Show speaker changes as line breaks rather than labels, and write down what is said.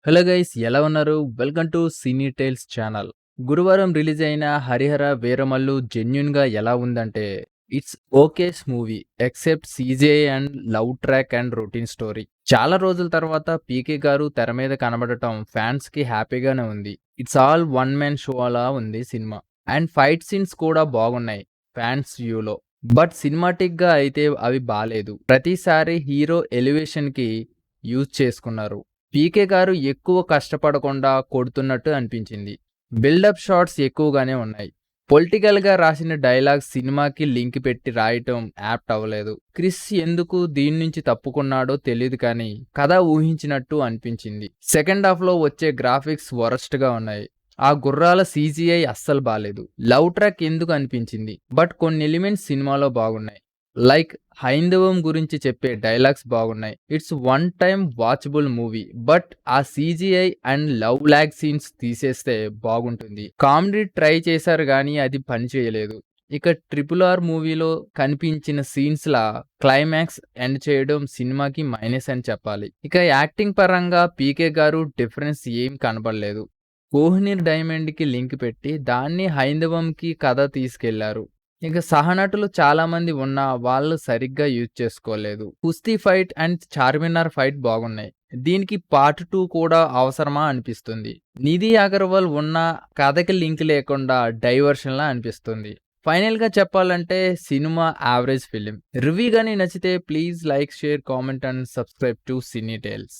Hello guys ఎలా ఉన్నారు? Welcome to cine tiles channel. గురువారం రిలీజ్ అయిన 'హరిహర వీరమల్లు' జెన్యూన్‌గా ఎలా ఉందంటే it's okays movie except CGI and love track and routine story. చాలా రోజుల తర్వాత పీకే గారు తెర మీద కనబడటం ఫ్యాన్స్‌కి హ్యాపీగానే ఉంది. It's all one man show అలా ఉంది సినిమా. అండ్ ఫైట్ సీన్స్ కూడా బాగున్నాయి ఫ్యాన్స్ వ్యూలో. బట్ సినిమాటిక్‌గా అయితే అవి బాలేదు. ప్రతిసారి హీరో ఎలివేషన్‌కి యూజ్ చేసుకున్నారు. పీకే గారు ఎక్కువ కష్టపడకుండా కొడుతున్నట్టు అనిపించింది. బిల్డప్ షాట్స్ ఎక్కువగానే ఉన్నాయి. పొలిటికల్‌గా రాసిన డైలాగ్స్ సినిమాకి లింక్ పెట్టి రాయటం యాప్ట్ అవ్వలేదు. క్రిస్ ఎందుకు దీని నుంచి తప్పుకున్నాడో తెలీదు కానీ కథ ఊహించినట్టు అనిపించింది. సెకండ్ హాఫ్‌లో వచ్చే గ్రాఫిక్స్ వరస్ట్‌గా ఉన్నాయి. ఆ గుర్రాల సీజీఐ అస్సలు బాలేదు. లవ్ ట్రాక్ ఎందుకు అనిపించింది. బట్ కొన్ని ఎలిమెంట్స్ సినిమాలో బాగున్నాయి. లైక్ హైందవం గురించి చెప్పే డైలాగ్స్ బాగున్నాయి. It's one time watchable movie. But ఆ CGI and love lag scenes తీసేస్తే బాగుంటుంది. కామెడీ ట్రై చేశారు కానీ అది పని చేయలేదు. ఇక ట్రిపుల్ ఆర్ మూవీలో కనిపించిన సీన్స్ లా క్లైమాక్స్ ఎండ్ చేయడం సినిమాకి మైనస్ అని చెప్పాలి. ఇక యాక్టింగ్ పరంగా పీకే గారు డిఫరెన్స్ ఏం కనబడలేదు. కోహినూర్ డైమండ్‌కి లింక్ పెట్టి దాన్ని హైందవంకి కథ తీసుకెళ్లారు. ఇక సహనటులు చాలామంది ఉన్నా వాళ్ళు సరిగ్గా యూజ్ చేసుకోలేదు. కుస్తీ ఫైట్ అండ్ చార్మినార్ ఫైట్ బాగున్నాయి. దీనికి పార్ట్ 2 కూడా అవసరమా అనిపిస్తుంది. నిధి అగర్వాల్ ఉన్న కథకి లింక్ లేకుండా డైవర్షన్‌లా అనిపిస్తుంది. ఫైనల్‌గా చెప్పాలంటే సినిమా యావరేజ్ ఫిల్మ్. రివ్యూ గాని నచ్చితే please like, share, comment and subscribe to cine tiles.